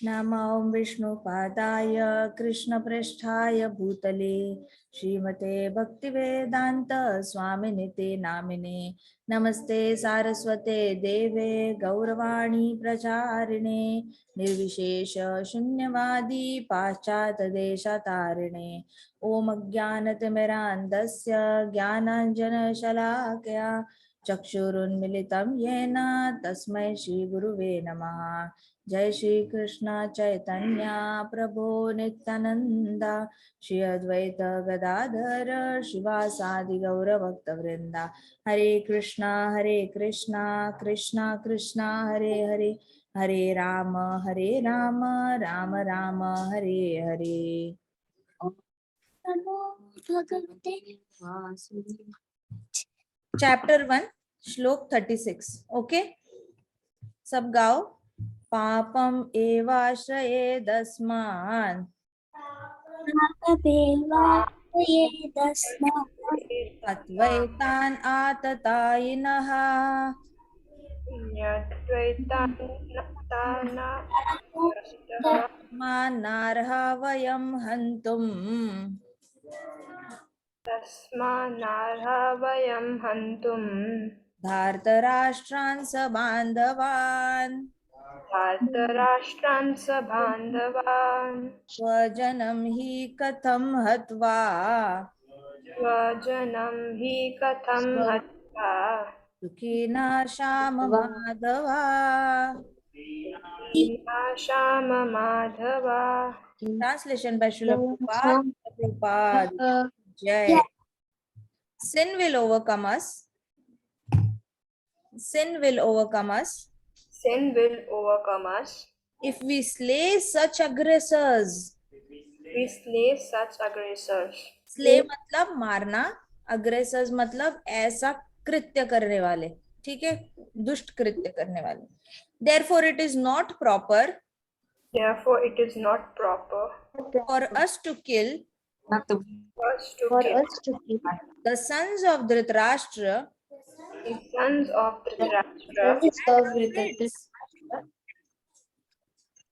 नमो विष्णुपादाय कृष्णप्रेष्ठाय भूतले श्रीमते भक्तिवेदांत स्वामिनिते नामिने नमस्ते सारस्वते देवे गौरवाणी प्रचारिणे निर्विशेष शून्यवादी पाश्चात्य देशतारिणे ओम अज्ञानतिमिरान्धस्य ज्ञानाञ्जनशलाकया चक्षुरुन्मिलितं येन तस्मै श्रीगुरुवे नमः। जय श्री कृष्ण चैतन्य प्रभु नित्यानंदा श्री अद्वैत गदाधर शिवासादि गौर भक्त वृंदा हरे कृष्णा कृष्णा कृष्णा हरे हरे हरे राम राम राम हरे हरे। चैप्टर 1 श्लोक 36। ओके, सब गाओ। पापम एवाश्रयेदस्मान् अद्वैतान् आततायिनः मानार्हा वयं हन्तुम् धार्तराष्ट्रान् सबान्धवान् स्वजनं हि कथं हत्वा सुखिनः Shyam Madhava. Translation by Srila Prabhupada. Jai. Sin will overcome us. Sin will overcome us. Sin will overcome us. If we slay such aggressors. We slay such aggressors. Slay मतलब मारना, aggressors मतलब ऐसा कृत्य करने वाले, ठीक है, दुष्ट कृत्य करने वाले. Therefore it is not proper. Therefore it is not proper for us to kill the sons of Dhritarashtra, the sons of Dhritarashtra.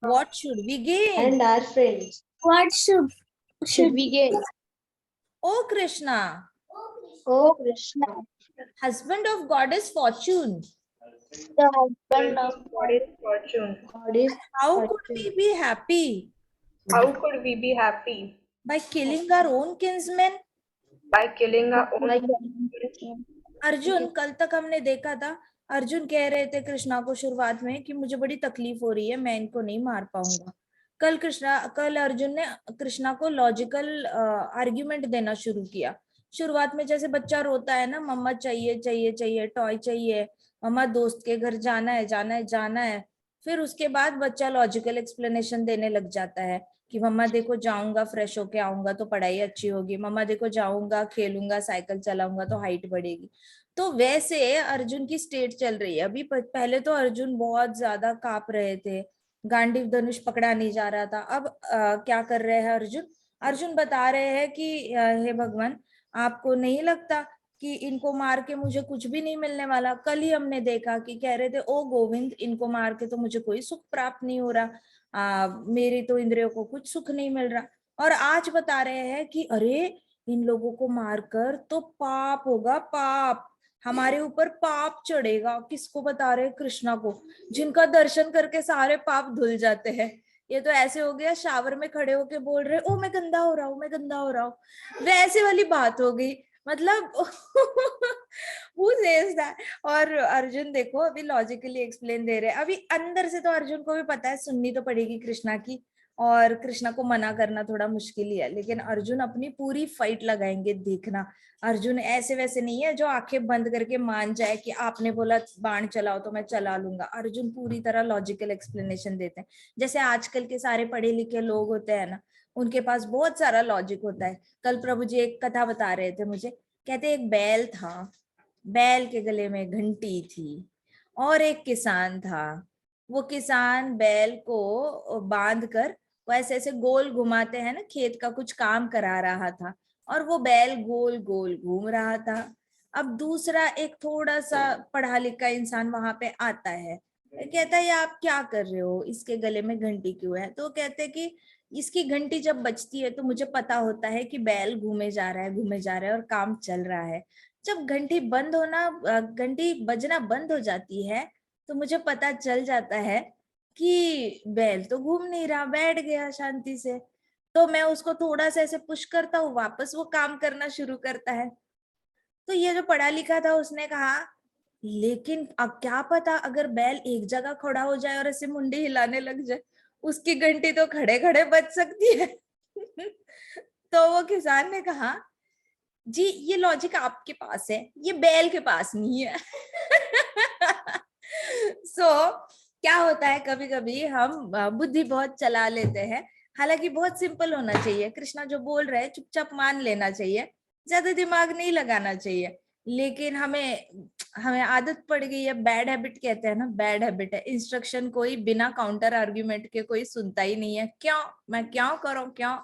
What should we gain? And our friends. What should we gain? O Krishna, Oh Krishna, husband of goddess Fortune, the husband of What is fortune? God is how could we be happy How could we be happy? by killing our own kinsmen? By killing our own. like Arjun, कल तक हमने देखा था, अर्जुन कह रहे थे कृष्णा को शुरुआत में कि मुझे बड़ी तकलीफ हो रही है, मैं इनको नहीं मार पाऊंगा. कल अर्जुन ने कृष्णा को लॉजिकल आर्ग्यूमेंट देना शुरू किया. शुरुआत में जैसे बच्चा रोता है ना, मम्मा चाहिए चाहिए चाहिए, टॉय चाहिए, मम्मा दोस्त के घर जाना है जाना है जाना है. फिर उसके बाद बच्चा लॉजिकल एक्सप्लेनेशन देने लग जाता है कि मम्मा देखो जाऊंगा, फ्रेश होके आऊंगा तो पढ़ाई अच्छी होगी, मम्मा देखो जाऊंगा, खेलूंगा, साइकिल चलाऊंगा तो हाइट बढ़ेगी. तो वैसे अर्जुन की स्टेट चल रही है अभी. पहले तो अर्जुन बहुत ज्यादा कांप रहे थे, गांडीव धनुष पकड़ा नहीं जा रहा था. अब क्या कर रहे हैं अर्जुन? अर्जुन बता रहे हैं कि हे भगवान, आपको नहीं लगता कि इनको मार के मुझे कुछ भी नहीं मिलने वाला? कल ही हमने देखा कि कह रहे थे ओ गोविंद, इनको मार के तो मुझे कोई सुख प्राप्त नहीं हो रहा, मेरी तो इंद्रियों को कुछ सुख नहीं मिल रहा. और आज बता रहे हैं कि अरे इन लोगों को मारकर तो पाप होगा, पाप हमारे ऊपर पाप चढ़ेगा. किसको बता रहे? कृष्णा को, जिनका दर्शन करके सारे पाप धुल जाते हैं. ये तो ऐसे हो गया शावर में खड़े होके बोल रहे ओ मैं गंदा हो रहा हूँ, मैं गंदा हो रहा हूँ, वैसे वाली बात हो गई. मतलब who says that? और अर्जुन देखो अभी लॉजिकली एक्सप्लेन दे रहे हैं. अभी अंदर से तो अर्जुन को भी पता है सुननी तो पड़ेगी कृष्णा की, और कृष्णा को मना करना थोड़ा मुश्किल ही है, लेकिन अर्जुन अपनी पूरी फाइट लगाएंगे. देखना, अर्जुन ऐसे वैसे नहीं है जो आंखें बंद करके मान जाए कि आपने बोला बाण चलाओ तो मैं चला लूंगा. अर्जुन पूरी तरह लॉजिकल एक्सप्लेनेशन देते हैं. जैसे आजकल के सारे पढ़े लिखे लोग होते हैं ना, उनके पास बहुत सारा लॉजिक होता है. कल प्रभु जी एक कथा बता रहे थे मुझे, कहते एक बैल था, बैल के गले में घंटी थी, और एक किसान था. वो किसान बैल को बांध कर वो ऐसे ऐसे गोल घुमाते हैं ना, खेत का कुछ काम करा रहा था, और वो बैल गोल गोल घूम रहा था. अब दूसरा एक थोड़ा सा पढ़ा लिखा इंसान वहां पे आता है, कहता है ये आप क्या कर रहे हो, इसके गले में घंटी क्यों है? तो कहते हैं कि इसकी घंटी जब बजती है तो मुझे पता होता है कि बैल घूमे जा रहा है, घूमे जा रहा है और काम चल रहा है। जब घंटी बजना बंद हो जाती है तो मुझे पता चल जाता है कि बैल तो घूम नहीं रहा, बैठ गया शांति से। तो मैं उसको थोड़ा सा ऐसे पुश करता हूँ, वापस वो काम करना शुरू करता है। तो ये जो पढ़ा लिखा था उसने कहा, लेकिन अब क्या पता अगर बैल एक जगह खड़ा हो जाए और ऐसे मुंडी हिलाने लग जाए, उसकी घंटी तो खड़े खड़े बज सकती है। तो वो किसान ने कहा, जी ये लॉजिक आपके पास है, ये बैल के पास नहीं है। क्या होता है, कभी कभी हम बुद्धि बहुत चला लेते हैं। हालांकि बहुत सिंपल होना चाहिए, कृष्णा जो बोल रहे हैं चुपचाप मान लेना चाहिए, ज्यादा दिमाग नहीं लगाना चाहिए। लेकिन हमें हमें आदत पड़ गई है, बैड हैबिट कहते हैं ना, बैड हैबिट है। इंस्ट्रक्शन कोई बिना काउंटर आर्ग्यूमेंट के कोई सुनता ही नहीं है। क्यों, मैं क्यों करूं, क्यों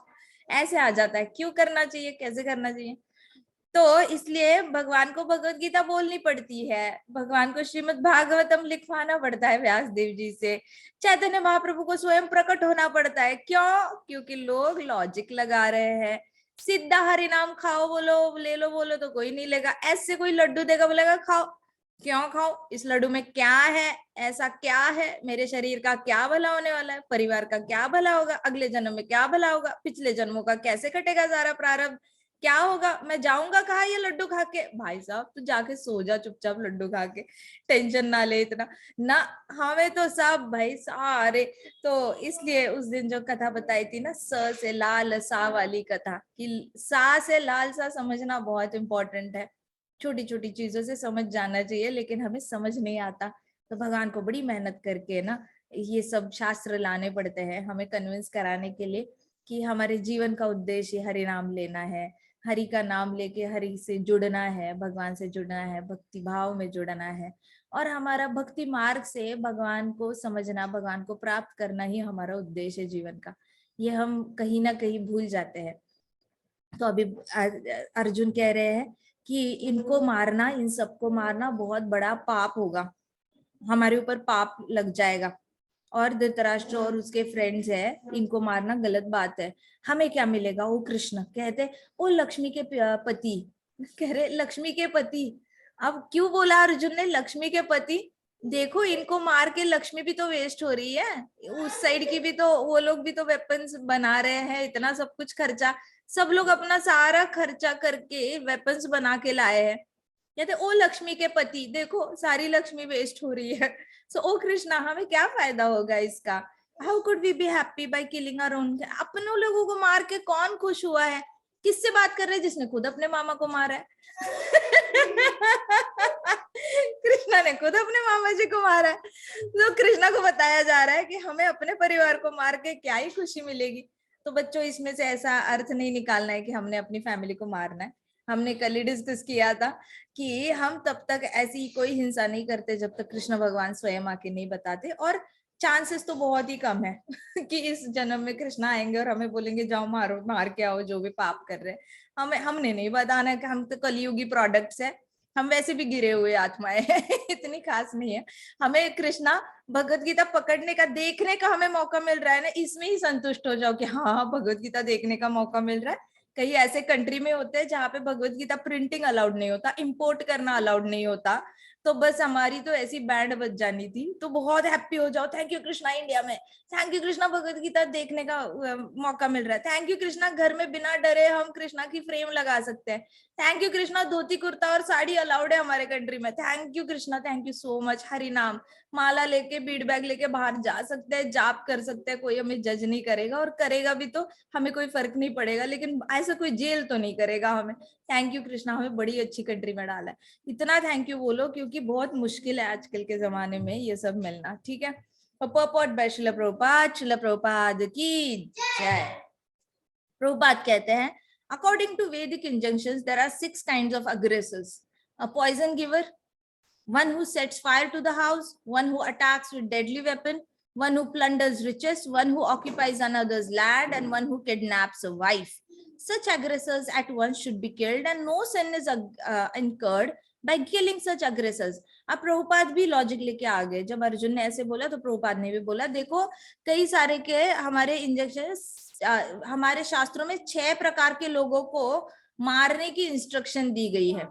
ऐसे आ जाता है, क्यों करना चाहिए, कैसे करना चाहिए। तो इसलिए भगवान को भगवत गीता बोलनी पड़ती है, भगवान को श्रीमद् भागवतम लिखवाना पड़ता है व्यास देव जी से, चैतन्य महाप्रभु को स्वयं प्रकट होना पड़ता है। क्यों? क्योंकि लोग लॉजिक लगा रहे हैं। सीधा हरि नाम खाओ बोलो, ले लो बोलो तो कोई नहीं लेगा। ऐसे कोई लड्डू देगा, बोलेगा खाओ। क्यों खाओ? इस लड्डू में क्या है, ऐसा क्या है, मेरे शरीर का क्या भला होने वाला है, परिवार का क्या भला होगा, अगले जन्म में क्या भला होगा, पिछले जन्मों का कैसे कटेगा सारा प्रारब्ध, क्या होगा, मैं जाऊंगा कहाँ ये लड्डू खा के? भाई साहब तू जाके सो जा चुपचाप लड्डू खा के, टेंशन ना ले इतना ना। हमें तो सब भाई सारे। तो इसलिए उस दिन जो कथा बताई थी ना, स से लाल सा वाली कथा, कि सा से लाल सा समझना बहुत इंपॉर्टेंट है। छोटी छोटी चीजों से समझ जाना चाहिए, लेकिन हमें समझ नहीं आता। तो भगवान को बड़ी मेहनत करके ना ये सब शास्त्र लाने पड़ते हैं हमें कन्विंस कराने के लिए कि हमारे जीवन का उद्देश्य हरि नाम लेना है, हरि का नाम लेके हरि से जुड़ना है, भगवान से जुड़ना है, भक्ति भाव में जुड़ना है। और हमारा भक्ति मार्ग से भगवान को समझना, भगवान को प्राप्त करना ही हमारा उद्देश्य है जीवन का। ये हम कहीं ना कहीं भूल जाते हैं। तो अभी अर्जुन कह रहे हैं कि इनको मारना, इन सबको मारना बहुत बड़ा पाप होगा, हमारे ऊपर पाप लग जाएगा। और धृतराष्ट्र और उसके फ्रेंड्स है, इनको मारना गलत बात है। हमें क्या मिलेगा? ओ कृष्ण कहते, ओ लक्ष्मी के पति। कह रहे लक्ष्मी के पति। अब क्यों बोला अर्जुन ने लक्ष्मी के पति? देखो इनको मार के लक्ष्मी भी तो वेस्ट हो रही है, उस साइड की भी तो, वो लोग भी तो वेपन्स बना रहे हैं, इतना सब कुछ खर्चा, सब लोग अपना सारा खर्चा करके वेपन्स बना के लाए हैं। कहते ओ लक्ष्मी के पति, देखो सारी लक्ष्मी वेस्ट हो रही है। सो ओ कृष्णा, हमें क्या फायदा होगा इसका? How could we be happy by killing our own? अपनों लोगों को मार के कौन खुश हुआ है? किससे बात कर रहे हैं? जिसने खुद अपने मामा को मारा है। कृष्णा ने खुद अपने मामा जी को मारा है। तो कृष्णा को बताया जा रहा है कि हमें अपने परिवार को मार के क्या ही खुशी मिलेगी। तो बच्चों, इसमें से ऐसा अर्थ नहीं निकालना है कि हमने अपनी फैमिली को मारना है। हमने कल ही डिस्कस किया था कि हम तब तक ऐसी कोई हिंसा नहीं करते जब तक कृष्ण भगवान स्वयं आके नहीं बताते। और चांसेस तो बहुत ही कम है कि इस जन्म में कृष्ण आएंगे और हमें बोलेंगे जाओ मारो, मार के आओ जो भी पाप कर रहे हैं। हमने नहीं बताना कि हम तो कलयुगी प्रोडक्ट्स है, हम वैसे भी गिरे हुए आत्माएं हैं। इतनी खास नहीं है। हमें कृष्णा भगवत गीता पकड़ने का, देखने का हमें मौका मिल रहा है ना, इसमें ही संतुष्ट हो जाओ कि हाँ भगवत गीता देखने का मौका मिल रहा है। कई ऐसे कंट्री में होते हैं जहाँ पे भगवत गीता प्रिंटिंग अलाउड नहीं होता, इंपोर्ट करना अलाउड नहीं होता। तो बस हमारी तो ऐसी बैंड बज जानी थी। तो बहुत हैप्पी हो जाओ, थैंक यू कृष्णा इंडिया में, थैंक यू कृष्णा भगवत गीता देखने का मौका मिल रहा है, थैंक यू कृष्णा घर में बिना डरे हम कृष्णा की फ्रेम लगा सकते हैं, थैंक यू कृष्णा धोती कुर्ता और साड़ी अलाउड है हमारे कंट्री में, thank you Krishna, thank you so much. Hari नाम माला लेके, बीड बैग लेके बाहर जा सकते हैं, जाप कर सकते हैं, कोई हमें जज नहीं करेगा, और करेगा भी तो हमें कोई फर्क नहीं पड़ेगा, लेकिन ऐसा कोई जेल तो नहीं करेगा हमें। थैंक यू कृष्णा, हमें बड़ी अच्छी कंट्री में डाला है। इतना थैंक यू बोलो, क्योंकि बहुत मुश्किल है आजकल के जमाने में ये सब मिलना। ठीक है। पॉपॉट बाय श्रील प्रभुपाद, श्रील प्रभुपाद की जय। प्रभुपाद कहते हैं, according to Vedic injunctions, there are 6 kinds of aggressors: a poison giver, one who sets fire to the house, one who attacks with deadly weapon, one who plunders riches, one who occupies another's land, and one who kidnaps a wife. Such aggressors at once should be killed, and no sin is incurred by killing such aggressors. अब प्रभुपाद भी logic लेके आ गए, जब अर्जुन ने ऐसे बोला तो प्रभुपाद ने भी बोला देखो कई सारे के हमारे इंजेक्शन, हमारे शास्त्रों में 6 प्रकार के लोगों को मारने की इंस्ट्रक्शन दी गई है।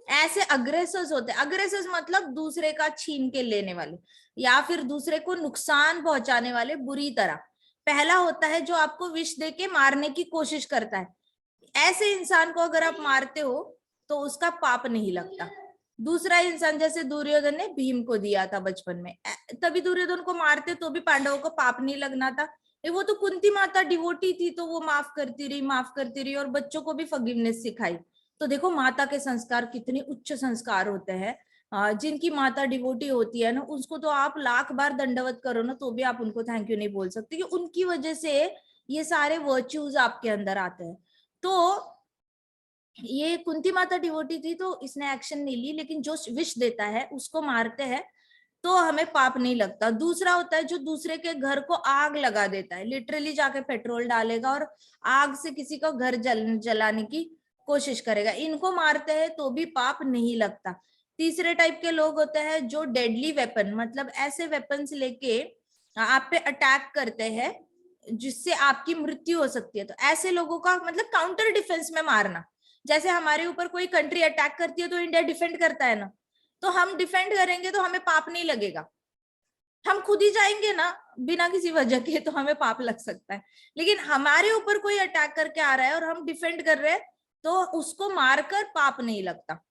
ऐसे अग्रेसर्स होते हैं, अग्रेसर्स मतलब दूसरे का छीन के लेने वाले या फिर दूसरे को नुकसान पहुंचाने वाले बुरी तरह। पहला होता है जो आपको विष दे के मारने की कोशिश करता है, ऐसे इंसान को अगर आप मारते हो तो उसका पाप नहीं लगता। दूसरा इंसान जैसे दुर्योधन ने भीम को दिया था बचपन में, तभी दुर्योधन को मारते तो भी पांडवों को पाप नहीं लगना था। वो तो कुंती माता डिवोटी थी तो वो माफ करती रही और बच्चों को भी फॉरगिवनेस सिखाई। तो देखो माता के संस्कार कितने उच्च संस्कार होते हैं। जिनकी माता डिवोटी होती है ना, उसको तो आप लाख बार दंडवत करो ना तो भी आप उनको थैंक यू नहीं बोल सकते, कि उनकी वजह से ये सारे वर्च्यूज आपके अंदर आते हैं। तो ये कुंती माता डिवोटी थी तो इसने एक्शन नहीं ली, लेकिन जो विष देता है उसको मारते हैं तो हमें पाप नहीं लगता। दूसरा होता है जो दूसरे के घर को आग लगा देता है, लिटरली जाके पेट्रोल डालेगा और आग से किसी का घर जलाने की कोशिश करेगा, इनको मारते हैं तो भी पाप नहीं लगता। तीसरे टाइप के लोग होते हैं जो डेडली वेपन, मतलब ऐसे वेपन्स लेके आप पे अटैक करते हैं जिससे आपकी मृत्यु हो सकती है। तो ऐसे लोगों का मतलब काउंटर डिफेंस में मारना, जैसे हमारे ऊपर कोई कंट्री अटैक करती है तो इंडिया डिफेंड करता है ना, तो हम डिफेंड करेंगे तो हमें पाप नहीं लगेगा। हम खुद ही जाएंगे ना बिना किसी वजह के तो हमें पाप लग सकता है, लेकिन हमारे ऊपर कोई अटैक करके आ रहा है और हम डिफेंड कर रहे हैं तो उसको मारकर पाप नहीं लगता।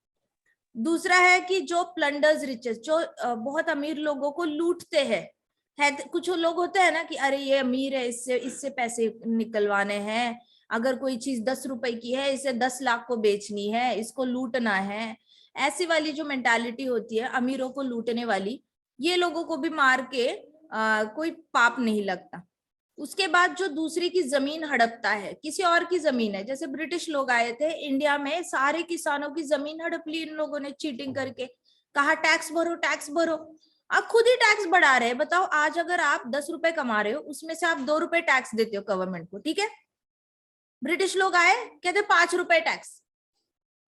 दूसरा है कि जो प्लंडर्स रिचेस, जो बहुत अमीर लोगों को लूटते हैं। कुछ लोग होते हैं ना कि अरे ये अमीर है, इससे पैसे निकलवाने हैं, अगर कोई चीज 10 रुपए की है इसे 10 लाख को बेचनी है, इसको लूटना है। ऐसी वाली जो मेंटालिटी होती है अमीरों को लूटने वाली, ये लोगों को भी मार के कोई पाप नहीं लगता। उसके बाद जो दूसरी की जमीन हड़पता है, किसी और की जमीन है, जैसे ब्रिटिश लोग आए थे इंडिया में, सारे किसानों की जमीन हड़प ली इन लोगों ने चीटिंग करके, कहा टैक्स भरो टैक्स भरो। आप खुद ही टैक्स बढ़ा रहे हैं। बताओ आज अगर आप 10 रुपए कमा रहे हो उसमें से आप 2 रुपए टैक्स देते हो गवर्नमेंट को, ठीक है। ब्रिटिश लोग आए कहते 5 रुपए टैक्स,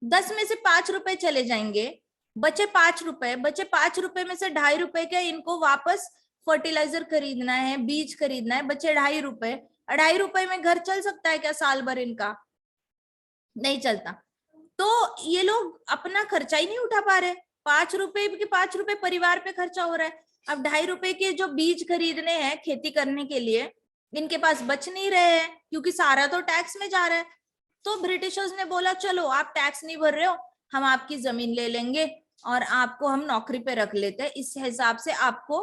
10 में से 5 रुपए चले जाएंगे, बचे 5 रुपए, बचे 5 रुपए में से 2.5 रुपए के इनको वापस फर्टिलाइजर खरीदना है, बीज खरीदना है, बचे 2.5 रुपए। 2.5 रुपए में घर चल सकता है क्या साल भर? इनका नहीं चलता। तो ये लोग अपना खर्चा ही नहीं उठा पा रहे। 5 रुपए के 5 रुपए परिवार पे खर्चा हो रहा है। अब 2.5 रुपए के जो बीज खरीदने हैं खेती करने के लिए इनके पास बच नहीं रहे हैं, क्योंकि सारा तो टैक्स में जा रहा है। तो ब्रिटिशर्स ने बोला चलो आप टैक्स नहीं भर रहे हो, हम आपकी जमीन ले लेंगे और आपको हम नौकरी पे रख लेते हैं, इस हिसाब से आपको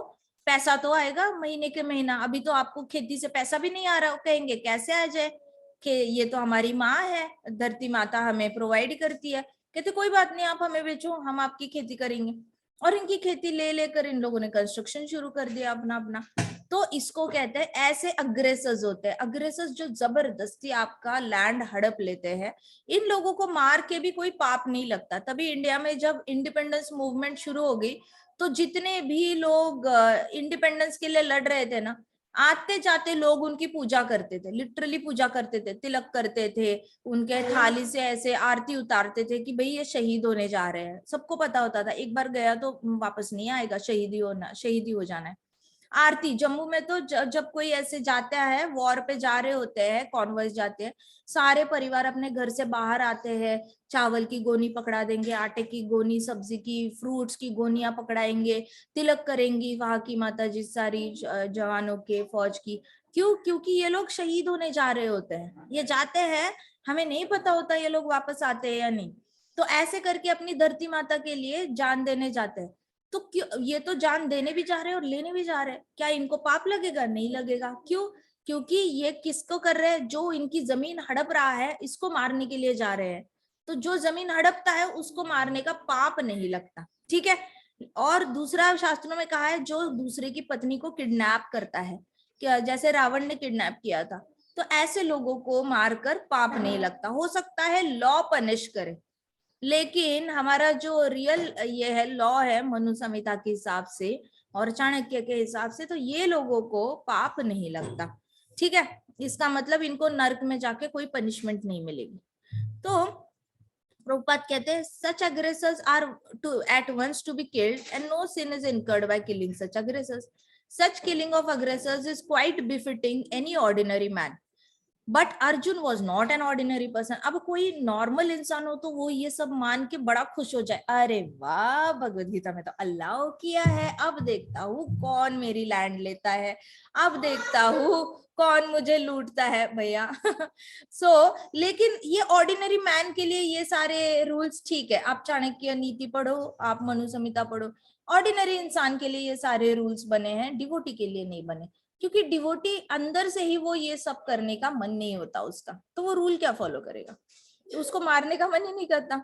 पैसा तो आएगा महीने के महीना। अभी तो आपको खेती से पैसा भी नहीं आ रहा। कहेंगे कैसे आ जाए, कि ये तो हमारी माँ है, धरती माता हमें प्रोवाइड करती है। कहते कोई बात नहीं, आप हमें बेचो, हम आपकी खेती करेंगे। और इनकी खेती ले लेकर इन लोगों ने कंस्ट्रक्शन शुरू कर दिया अपना अपना। तो इसको कहते हैं, ऐसे अग्रेसर्स होते हैं। अग्रेसर्स जो जबरदस्ती आपका लैंड हड़प लेते हैं, इन लोगों को मार के भी कोई पाप नहीं लगता। तभी इंडिया में जब इंडिपेंडेंस मूवमेंट शुरू हो गई तो जितने भी लोग इंडिपेंडेंस के लिए लड़ रहे थे ना, आते जाते लोग उनकी पूजा करते थे, लिटरली पूजा करते थे, तिलक करते थे, उनके थाली से ऐसे आरती उतारते थे कि भाई ये शहीद होने जा रहे हैं। सबको पता होता था एक बार गया तो वापस नहीं आएगा, शहीदी हो जाना है। आरती जम्मू में तो जब कोई ऐसे जाता है, वॉर पे जा रहे होते हैं, कॉन्वॉयस जाते हैं, सारे परिवार अपने घर से बाहर आते हैं, चावल की गोनी पकड़ा देंगे, आटे की गोनी, सब्जी की, फ्रूट्स की गोनियां पकड़ाएंगे, तिलक करेंगी वहां की माता जी सारी जवानों के, फौज की। क्यों? क्योंकि ये लोग शहीद होने जा रहे होते हैं। ये जाते हैं, हमें नहीं पता होता ये लोग वापस आते हैं या नहीं, तो ऐसे करके अपनी धरती माता के लिए जान देने जाते हैं। तो क्यों ये तो जान देने भी जा रहे हैं और लेने भी जा रहे हैं, क्या इनको पाप लगेगा? नहीं लगेगा। क्यों? क्योंकि ये किसको कर रहे हैं? जो इनकी जमीन हड़प रहा है इसको मारने के लिए जा रहे हैं। तो जो जमीन हड़पता है उसको मारने का पाप नहीं लगता, ठीक है। और दूसरा शास्त्रों में कहा है, जो दूसरे की पत्नी को किडनैप करता है, क्या जैसे रावण ने किडनैप किया था, तो ऐसे लोगों को मारकर पाप नहीं लगता। हो सकता है लॉ पनिश करे, लेकिन हमारा जो रियल ये है लॉ है मनु संहिता के हिसाब से और चाणक्य के हिसाब से, तो ये लोगों को पाप नहीं लगता, ठीक है। इसका मतलब इनको नरक में जाके कोई पनिशमेंट नहीं मिलेगी। तो प्रभुपाद कहते हैं such aggressors are to at once to be killed and no sin is incurred by killing such aggressors. Such killing of aggressors is quite befitting any ordinary man. But Arjun was not an ordinary person. अब कोई normal इंसान हो तो वो ये सब मान के बड़ा खुश हो जाए, अरे वाह भगवद गीता में तो अल्लाह किया है, अब देखता हूँ कौन मेरी लैंड लेता है, अब देखता हूँ कौन मुझे लूटता है भैया. लेकिन ये ऑर्डिनरी मैन के लिए ये सारे रूल्स ठीक है. आप चाणक्य नीति पढ़ो, आप मनु संहिता पढ़ो. ऑर्डिनरी इंसान के लिए ये सारे रूल्स बने हैं, डिवोटी के लिए नहीं बने, क्योंकि डिवोटी अंदर से ही वो ये सब करने का मन नहीं होता उसका, तो वो रूल क्या फॉलो करेगा, तो उसको मारने का मन ही नहीं करता.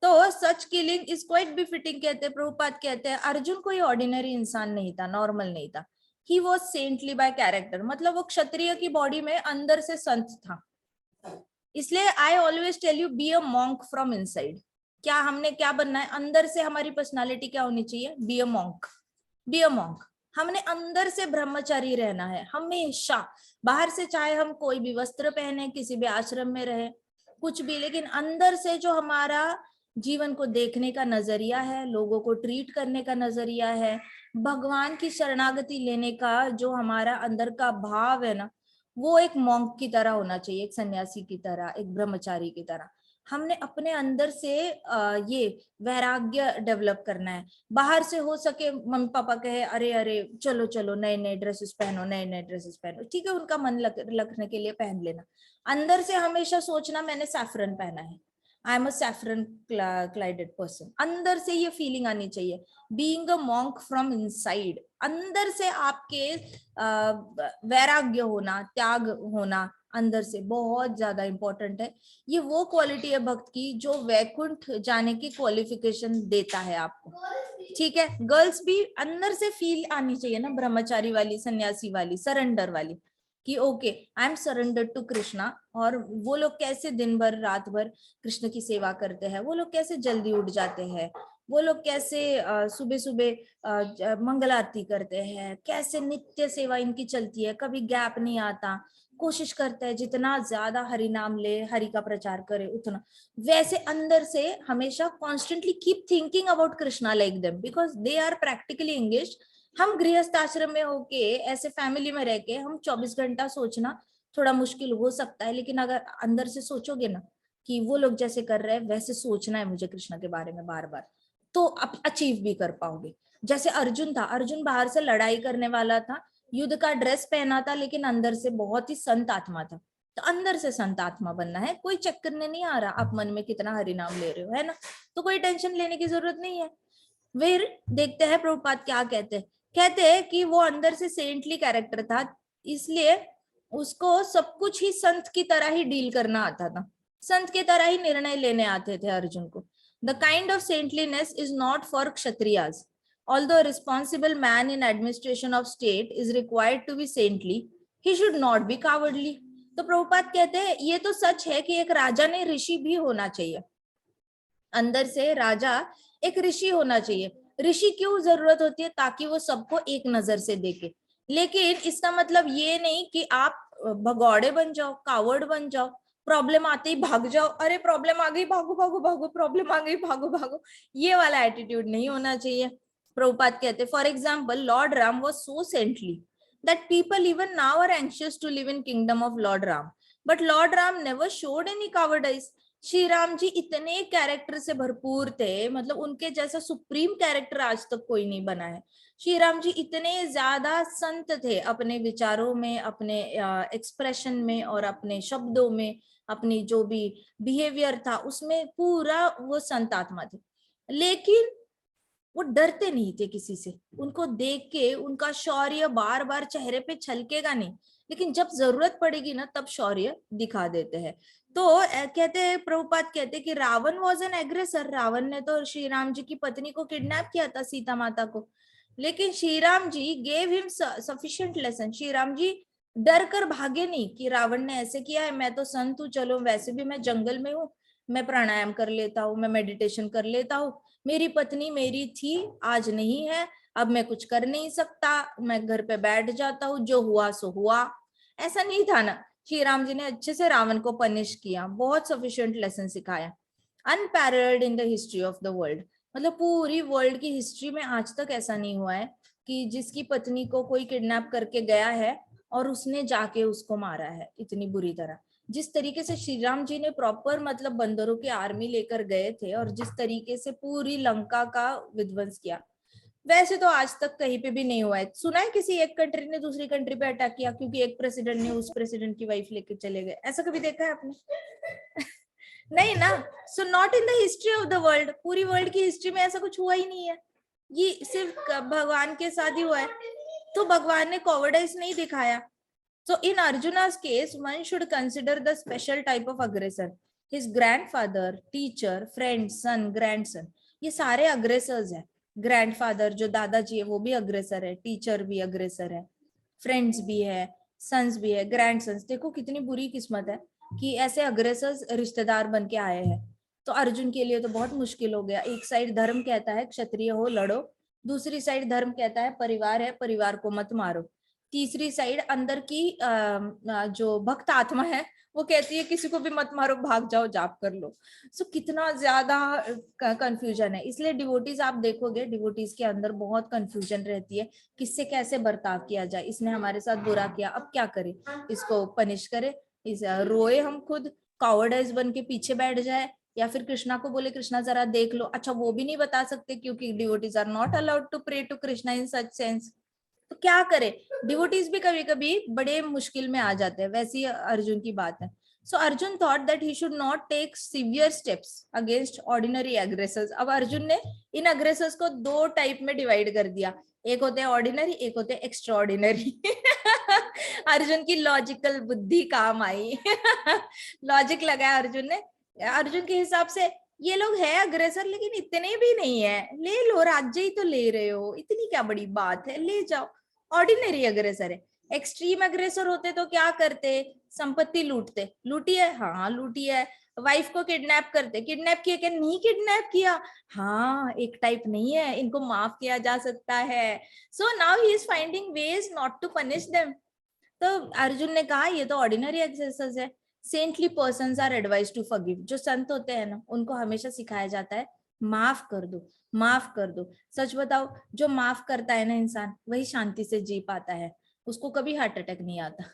तो सच किलिंग इज क्वाइट बिफिटिंग कहते हैं प्रभुपाद कहते हैं अर्जुन कोई ऑर्डिनरी इंसान नहीं था, नॉर्मल नहीं था. He was saintly by character, मतलब वो क्षत्रिय की बॉडी में अंदर से संत था. इसलिए I always tell you be a monk from inside. क्या हमने क्या बनना है अंदर से, हमारी पर्सनालिटी क्या होनी चाहिए, B a monk, B a monk. हमने अंदर से ब्रह्मचारी रहना है हमेशा. बाहर से चाहे हम कोई भी वस्त्र पहने, किसी भी आश्रम में रहे, कुछ भी, लेकिन अंदर से जो हमारा जीवन को देखने का नजरिया है, लोगों को ट्रीट करने का नजरिया है, भगवान की शरणागति लेने का जो हमारा अंदर का भाव है ना, वो एक मॉन्क की तरह होना चाहिए, एक सन्यासी की तरह, एक ब्रह्मचारी की तरह. हमने अपने अंदर से ये वैराग्य डेवलप करना है. बाहर से हो सके मम्मी पापा कहे अरे अरे चलो चलो नए नए ड्रेसेस पहनो, नए नए ड्रेसेस पहनो, ठीक है, उनका मन रखने के लिए पहन लेना. अंदर से हमेशा सोचना मैंने सैफरन पहना है, I am a saffron clad person. अंदर से ये फीलिंग आनी चाहिए, being a monk from inside. अंदर से आपके वैराग्य होना, त्याग होना अंदर से बहुत ज्यादा इंपॉर्टेंट है. ये वो क्वालिटी है भक्त की जो वैकुंठ जाने की क्वालिफिकेशन देता है आपको. ठीक है, गर्ल्स भी अंदर से फील आनी चाहिए ना, ब्रह्मचारी वाली, सन्यासी वाली, सरेंडर वाली, कि okay I am surrender to Krishna. और वो लोग कैसे दिन भर रात भर कृष्ण की सेवा करते हैं, वो लोग कैसे जल्दी उठ जाते हैं, वो लोग कैसे सुबह सुबह मंगल आरती करते हैं, कैसे नित्य सेवा इनकी चलती है, कभी गैप नहीं आता, कोशिश करता है जितना ज्यादा हरि नाम ले, हरि का प्रचार करे उतना. वैसे अंदर से हमेशा constantly keep thinking about Krishna like them, because they are practically engaged. हम गृहस्थ आश्रम में होके, ऐसे फैमिली में रह के हम 24 घंटा सोचना थोड़ा मुश्किल हो सकता है, लेकिन अगर अंदर से सोचोगे ना कि वो लोग जैसे कर रहे हैं वैसे सोचना है मुझे कृष्णा के बारे में बार बार, तो आप अचीव भी कर पाओगे. जैसे अर्जुन था, अर्जुन बाहर से लड़ाई करने वाला था, युद्ध का ड्रेस पहना था, लेकिन अंदर से बहुत ही संत आत्मा था. तो अंदर से संत आत्मा बनना है, कोई चेक करने नहीं आ रहा आप मन में कितना हरि नाम ले रहे हो, है ना, तो कोई टेंशन लेने की जरूरत नहीं है. फिर देखते हैं प्रभुपाद क्या कहते हैं. कहते हैं कि वो अंदर से सेंटली कैरेक्टर था, इसलिए उसको सब कुछ ही संत की तरह ही डील करना आता था, संत की तरह ही निर्णय लेने आते थे अर्जुन को. The kind of saintliness is not for Kshatriyas. Although a responsible man in administration of state is required to be saintly, he should not be cowardly. तो प्रभुपाद कहते हैं ये तो सच है कि एक राजा ने ऋषि भी होना चाहिए, अंदर से राजा एक ऋषि होना चाहिए. ऋषि क्यों जरूरत होती है, ताकि वो सबको एक नजर से देखे. लेकिन इसका मतलब ये नहीं कि आप भगौड़े बन जाओ, कावर्ड बन जाओ, प्रॉब्लम आते ही भाग जाओ, अरे प्रॉब्लम आ गई भागो भागो भागो, प्रॉब्लम आ गई भागो भागो, ये वाला एटीट्यूड नहीं होना चाहिए. प्रभुपाद कहते for example Lord Ram was so saintly that people even now are anxious to live in kingdom of Lord Ram, but Lord Ram never showed any cowardice. Shri Ram ji इतने कैरेक्टर से भरपूर थे, मतलब उनके जैसा सुप्रीम कैरेक्टर आज तक कोई नहीं बना है. श्री राम जी इतने ज्यादा संत थे अपने विचारों में, अपने एक्सप्रेशन में और अपने शब्दों में, अपनी जो भी बिहेवियर था उसमें पूरा वो संत आत्मा थे. लेकिन वो डरते नहीं थे किसी से, उनको देख के उनका शौर्य बार बार चेहरे पे छलकेगा नहीं, लेकिन जब जरूरत पड़ेगी ना तब शौर्य दिखा देते हैं. तो कहते हैं प्रभुपाद कहते कि Ravana was an aggressor. Ravana ने तो श्री राम जी की पत्नी को किडनैप किया था, सीता माता को, लेकिन Shri Ram ji gave him sufficient lesson. Shri Ram ji डर कर भागे नहीं कि रावण ने ऐसे किया है, मैं तो संत हूँ, चलो वैसे भी मैं जंगल में हूँ, मैं प्राणायाम कर लेता हूँ, मैं मेडिटेशन कर लेता हूँ, मेरी पत्नी मेरी थी आज नहीं है, अब मैं कुछ कर नहीं सकता, मैं घर पे बैठ जाता हूँ, जो हुआ सो हुआ. ऐसा नहीं था ना. श्री राम जी ने अच्छे से रावण को पनिश किया, बहुत सफिशिएंट लेसन सिखाया. Unparalleled in the history of the world. मतलब पूरी वर्ल्ड की हिस्ट्री में आज तक ऐसा नहीं हुआ है कि जिसकी पत्नी को कोई किडनैप करके गया है और उसने जाके उसको मारा है इतनी बुरी तरह। जिस तरीके से श्री राम जी ने प्रॉपर मतलब बंदरों की आर्मी लेकर गए थे और जिस तरीके से पूरी लंका का विध्वंस किया, वैसे तो आज तक कहीं पे भी नहीं हुआ है। सुना है किसी एक कंट्री ने दूसरी कंट्री पे अटैक किया क्योंकि एक प्रेसिडेंट ने उस प्रेसिडेंट की वाइफ लेके चले गए? ऐसा कभी देखा है आपने? नहीं ना। So not in the history of the world, पूरी वर्ल्ड की हिस्ट्री में ऐसा कुछ हुआ ही नहीं है। ये सिर्फ भगवान के साथ ही हुआ है। तो भगवान ने कॉवर्डाइज नहीं दिखाया। So in Arjuna's case, one should consider the special type of aggressor. His grandfather, teacher, friend, son, grandson, ये सारे aggressors हैं। Grandfather जो दादाजी है वो भी aggressor है, teacher भी aggressor है, friends भी है, sons भी है, grandsons। देखो कितनी बुरी किस्मत है कि ऐसे aggressors रिश्तेदार बन के आए हैं। तो अर्जुन के लिए तो बहुत मुश्किल हो गया। एक साइड धर्म कहता है क्षत्रिय हो लड़ो, दूसरी साइड धर्म कहता है परिवार है, परिवार को मत मारो, तीसरी साइड अंदर की जो भक्त आत्मा है वो कहती है किसी को भी मत मारो, भाग जाओ, जाप कर लो। सो कितना ज्यादा कंफ्यूजन है। इसलिए डिवोटीज आप देखोगे, डिवोटीज के अंदर बहुत कंफ्यूजन रहती है, किससे कैसे बर्ताव किया जाए। इसने हमारे साथ बुरा किया, अब क्या करे, इसको पनिश करे, इस रोए हम खुद, कॉवर्डाइज बन के पीछे बैठ जाए, या फिर कृष्णा को बोले कृष्णा जरा देख लो। अच्छा वो भी नहीं बता सकते क्योंकि devotees are not allowed to pray to Krishna in such sense. तो क्या करे, डिवोटीज भी कभी कभी बड़े मुश्किल में आ जाते हैं। वैसी अर्जुन की बात है। So Arjun thought that he should not take severe steps against ordinary aggressors. अब अर्जुन ने इन एग्रेसर्स को दो टाइप में डिवाइड कर दिया, एक होते हैं ऑर्डिनरी, एक होते हैं एक्स्ट्रा ऑर्डिनरी। अर्जुन की लॉजिकल बुद्धि काम आई। लॉजिक लगाया अर्जुन ने। अर्जुन के हिसाब से ये लोग है अग्रेसर लेकिन इतने भी नहीं है, ले लो, राज्य ही तो ले रहे हो, इतनी क्या बड़ी बात है, ले जाओ। ऑर्डिनरी अग्रेसर है। एक्सट्रीम अग्रेसर होते तो क्या करते, संपत्ति लूटते, लूटी है, हाँ लूटी है। वाइफ को किडनैप करते, किडनैप किया क्या, नहीं किडनैप किया, हाँ एक टाइप नहीं है, इनको माफ किया जा सकता है। So now he is finding ways not to punish them. तो अर्जुन ने कहा ये तो ऑर्डिनरी एक्सेसर्स है। Saintly persons are advise to forgive. जो संत होते हैं ना उनको हमेशा सिखाया जाता है माफ कर दो, माफ कर दो। सच बताओ, जो माफ करता है ना इंसान वही शांति से जी पाता है, उसको कभी हार्ट अटैक नहीं आता।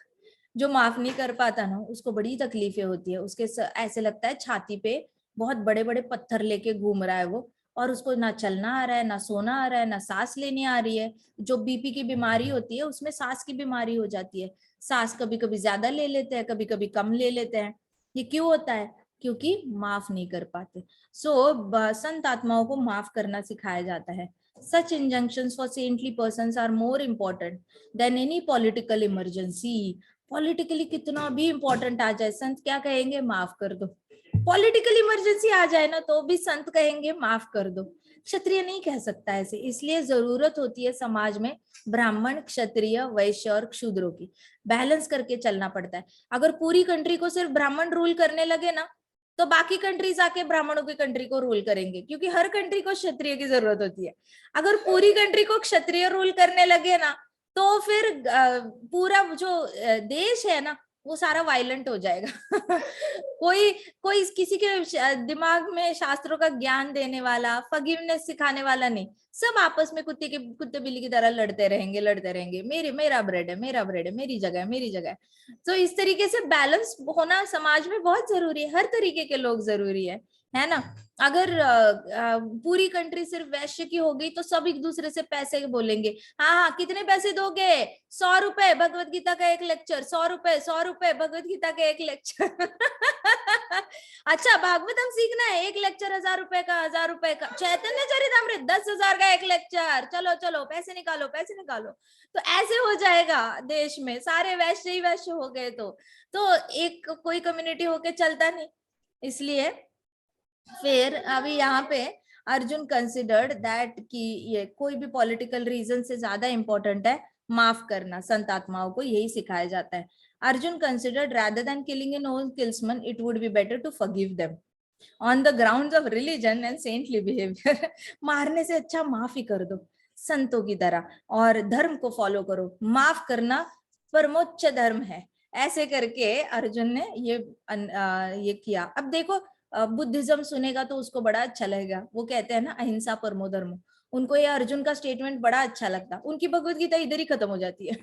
जो माफ नहीं कर पाता ना उसको बड़ी तकलीफें होती है, उसके ऐसे लगता है छाती पे बहुत बड़े बड़े पत्थर लेके घूम रहा है वो, और उसको ना चलना आ रहा है, ना सोना आ रहा है, ना सांस लेनी आ रही है। जो बीपी की बीमारी होती है उसमें सांस की बीमारी हो जाती है, सांस कभी कभी ज्यादा ले लेते हैं, कभी कभी कम ले लेते हैं। ये क्यों होता है, क्योंकि माफ नहीं कर पाते। सो संत आत्माओं को माफ करना सिखाया जाता है। Such injunctions for saintly persons are more important than any political emergency. Politically कितना भी इंपॉर्टेंट आ जाए, संत क्या कहेंगे, माफ कर दो। पॉलिटिकल इमरजेंसी आ जाए ना तो भी संत कहेंगे माफ कर दो। क्षत्रिय नहीं कह सकता ऐसे। इसलिए जरूरत होती है समाज में ब्राह्मण, क्षत्रिय, वैश्य और शूद्रों की, बैलेंस करके चलना पड़ता है। अगर पूरी कंट्री को सिर्फ ब्राह्मण रूल करने लगे ना तो बाकी कंट्रीज आके ब्राह्मणों की कंट्री को रूल करेंगे, क्योंकि हर कंट्री को क्षत्रिय की जरूरत होती है। अगर पूरी कंट्री को क्षत्रिय रूल करने लगे ना तो फिर पूरा जो देश है ना वो सारा वायलेंट हो जाएगा। कोई किसी के दिमाग में शास्त्रों का ज्ञान देने वाला, फॉरगिवनेस सिखाने वाला नहीं, सब आपस में कुत्ते बिल्ली की तरह लड़ते रहेंगे। मेरा ब्रेड है, मेरा ब्रेड है, मेरी जगह है, मेरी जगह है। तो इस तरीके से बैलेंस होना समाज में बहुत जरूरी है। हर तरीके के लोग जरूरी है ना। अगर पूरी कंट्री सिर्फ वैश्य की हो गई तो सब एक दूसरे से पैसे बोलेंगे, हाँ कितने पैसे दोगे, 100 रुपए भगवत गीता का एक लेक्चर, 100 रुपए भगवत गीता का एक लेक्चर। अच्छा भागवतम सीखना है, एक लेक्चर 1000 रुपए का, 1000 रुपए का। चैतन्य चरितामृत 10,000 का एक लेक्चर, चलो चलो पैसे निकालो, पैसे निकालो। तो ऐसे हो जाएगा देश में, सारे वैश्य ही वैश्य हो गए तो एक कोई कम्युनिटी होके चलता नहीं। इसलिए फिर अभी यहाँ पे अर्जुन कंसिडर्ड दैट कि ये कोई भी पॉलिटिकल रीजन से ज्यादा इंपॉर्टेंट है माफ करना। संत आत्माओं को यही सिखाया जाता है। Arjun considered rather than killing an own kinsman, it would be better to forgive them on the grounds of religion and saintly behavior. मारने से अच्छा माफ ही कर दो संतों की तरह, और धर्म को फॉलो करो, माफ करना परमोच्च धर्म है। ऐसे करके अर्जुन ने ये किया। अब देखो बुद्धिज्म सुनेगा तो उसको बड़ा अच्छा लगेगा। वो कहते हैं ना अहिंसा परमो धर्मो, उनको ये अर्जुन का स्टेटमेंट बड़ा अच्छा लगता, उनकी भगवत गीता इधर ही खत्म हो जाती है।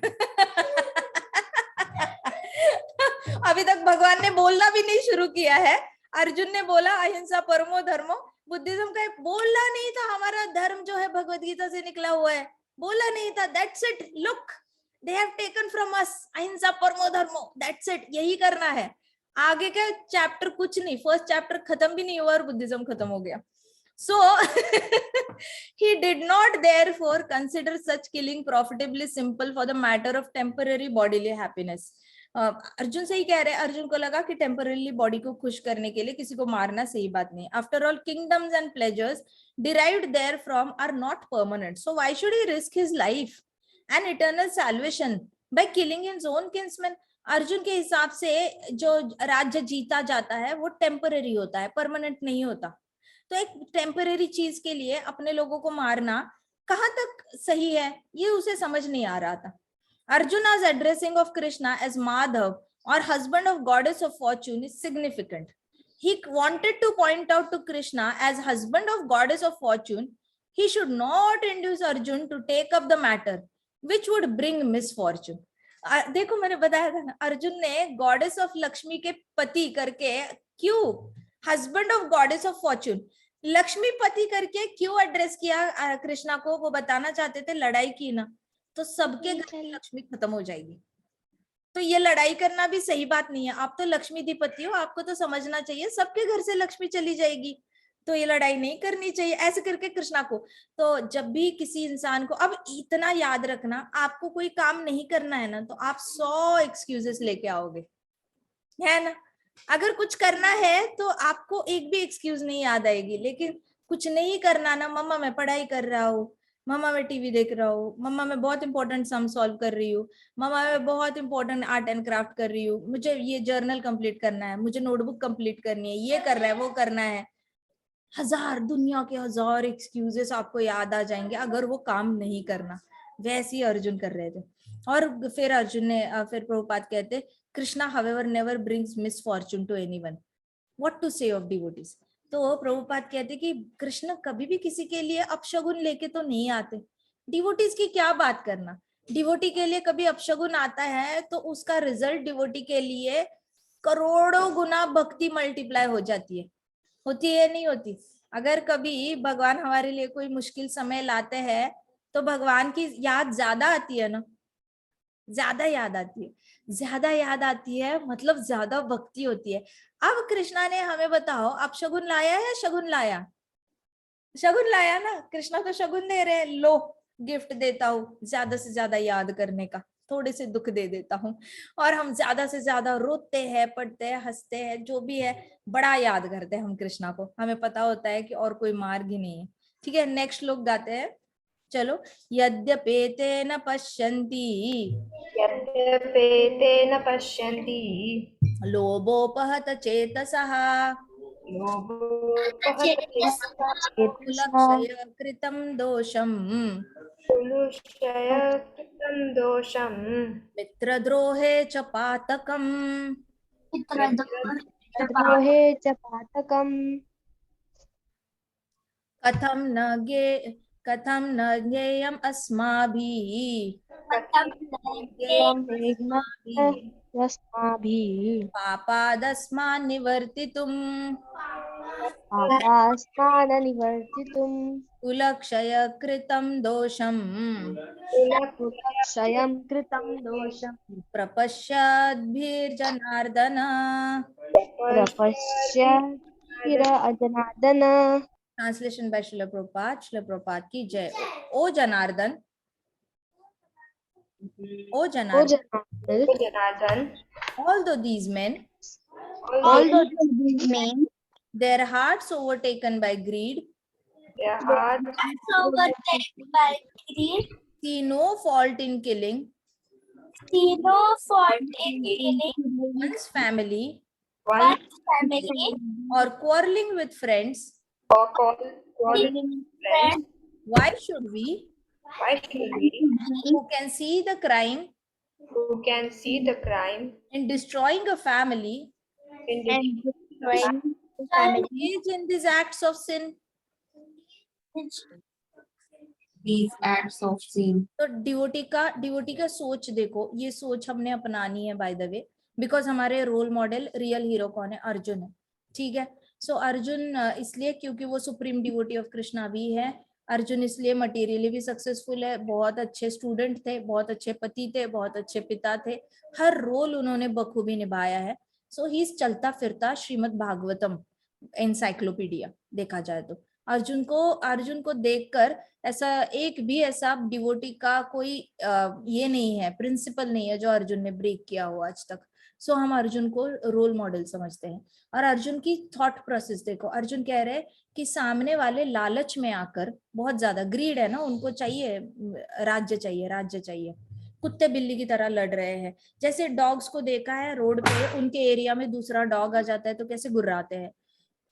अभी तक भगवान ने बोलना भी नहीं शुरू किया है, अर्जुन ने बोला अहिंसा परमो धर्मो, बुद्धिज्म का बोलना नहीं था, हमारा धर्म जो है भगवत गीता से निकला हुआ है, बोला नहीं था, that's it, look they have taken from us अहिंसा परमो धर्मो, दैट्स इट, यही करना है। आगे का चैप्टर कुछ नहीं, फर्स्ट चैप्टर खत्म भी नहीं हुआ और बुद्धिज्म खत्म हो गया। So he did not therefore consider such killing profitably simple for the matter of temporary bodily happiness. Arjun सही कह रहे हैं, अर्जुन को लगा कि टेम्पररीली बॉडी को खुश करने के लिए किसी को मारना सही बात नहीं। After all kingdoms and pleasures derived therefrom are not permanent, so why should he risk his life and eternal salvation by killing his own kinsmen? Arjun के हिसाब से जो राज्य जीता जाता है वो टेम्पररी होता है, परमानेंट नहीं होता। तो एक टेम्पररी चीज के लिए अपने लोगों को मारना कहाँ तक सही है, ये उसे समझ नहीं आ रहा था। Arjuna's addressing of Krishna as Madhav or husband of goddess of fortune is significant. He wanted to point out to Krishna as husband of goddess of fortune, he should not induce Arjun to take up the matter, which would bring misfortune. देखो मैंने बताया था ना, अर्जुन ने goddess of Lakshmi के पति करके क्यों, husband of goddess of Fortune, Lakshmi पति करके क्यों एड्रेस किया कृष्णा को? वो बताना चाहते थे लड़ाई की ना तो सबके घर की लक्ष्मी खत्म हो जाएगी, तो ये लड़ाई करना भी सही बात नहीं है। आप तो लक्ष्मी अधिपति हो, आपको तो समझना चाहिए सबके घर से लक्ष्मी चली जाएगी, तो ये लड़ाई नहीं करनी चाहिए, ऐसे करके कृष्णा को। तो जब भी किसी इंसान को, अब इतना याद रखना, आपको कोई काम नहीं करना है ना तो आप 100 एक्सक्यूजेस लेके आओगे, है ना। अगर कुछ करना है तो आपको एक भी एक्सक्यूज नहीं याद आएगी, लेकिन कुछ नहीं करना ना, मम्मा मैं पढ़ाई कर रहा हूँ, मम्मा मैं टीवी देख रहा हूँ, मम्मा मैं बहुत इंपॉर्टेंट सम सॉल्व कर रही हूँ, मम्मा मैं बहुत इंपॉर्टेंट आर्ट एंड क्राफ्ट कर रही हूँ, मुझे ये जर्नल कंप्लीट करना है, मुझे नोटबुक कंप्लीट करनी है, ये कर रहा है, वो करना है। हजार, दुनिया के हजार एक्सक्यूजेस आपको याद आ जाएंगे अगर वो काम नहीं करना। वैसे ही अर्जुन कर रहे थे। और फिर अर्जुन ने, फिर प्रभुपाद कहते, Krishna however never brings misfortune to anyone, what to say of devotees. तो प्रभुपाद कहते कि कृष्ण कभी भी किसी के लिए अपशगुन लेके तो नहीं आते, डिवोटीज की क्या बात करना। डिवोटी के लिए कभी अपशगुन आता है तो उसका रिजल्ट डिवोटी के लिए करोड़ों गुना भक्ति मल्टीप्लाई हो जाती है, होती है नहीं होती। अगर कभी भगवान हमारे लिए कोई मुश्किल समय लाते हैं तो भगवान की याद ज्यादा आती है ना, ज्यादा याद आती है, ज्यादा याद आती है, मतलब ज्यादा भक्ति होती है। अब कृष्णा ने हमें बताओ, आप शगुन लाया या शगुन लाया? शगुन लाया ना, कृष्णा तो शगुन दे रहे, लो गिफ्ट देता हूँ ज्यादा से ज्यादा याद करने का, थोड़े से दुख दे देता हूँ, और हम ज्यादा से ज्यादा रोते हैं, पढ़ते हैं, हंसते हैं, जो भी है बड़ा याद करते हैं हम कृष्णा को। हमें पता होता है कि और कोई मार्ग ही नहीं है। ठीक है, नेक्स्ट लोग गाते हैं, चलो। यद्यपेते न पश्यन्ति, यद्यपेते न पश्यन्ति, लोभोपहत चेतसः, लोभोपहत कुलक्षय कृतं दोषम्, कुलक्षय कृतं दोषम्, मित्रद्रोहे च पातकम्, द्रोहे च पातकम्, कथं न ज्ञेयम् अस्माभिः, अस्माभिः पापादस्मान् निवर्तितुम्, पापास्माननिवर्तितुम्, कुलक्षय कृतं दोषम्, कुलक्षयं कृतं दोषम्, प्रपश्यद्भिर्जनार्दन। प्रपश्य फिर अजनार्दन। Translation by Srila Prabhupada. श्रील प्रभुपाद की जय। O Janardana, O Janardana, although these men, Although these men, their hearts overtaken by greed, their hearts overtaken by greed, see no fault in killing see no fault in killing one's family one's family or quarreling with friends, or calling friends, why should we, who who can see the crime can see the crime in destroying a family in destroying engage in these acts of sin. These acts of sin. तो devotee का सोच देखो, ये सोच हमने अपनानी है by the way, because हमारे रोल मॉडल रियल हीरो कौन है? अर्जुन है, ठीक है। सो अर्जुन इसलिए क्योंकि वो सुप्रीम डिवोटी ऑफ कृष्णा भी है। अर्जुन इसलिए मटेरियली भी सक्सेसफुल है, बहुत अच्छे स्टूडेंट थे, बहुत अच्छे पति थे, बहुत अच्छे पिता थे, हर रोल उन्होंने बखूबी निभाया है। सो ही चलता फिरता श्रीमद् भागवतम एनसाइक्लोपीडिया देखा जाए तो। अर्जुन को देखकर ऐसा एक भी ऐसा डिवोटी का कोई ये नहीं है, प्रिंसिपल नहीं है जो अर्जुन ने ब्रेक किया हो आज तक। सो हम अर्जुन को रोल मॉडल समझते हैं। और अर्जुन की थॉट प्रोसेस देखो, अर्जुन कह रहे हैं कि सामने वाले लालच में आकर, बहुत ज्यादा ग्रीड है ना, उनको चाहिए राज्य चाहिए, राज्य चाहिए, कुत्ते बिल्ली की तरह लड़ रहे हैं। जैसे डॉग्स को देखा है रोड पे, उनके एरिया में दूसरा डॉग आ जाता है तो कैसे गुर्राते हैं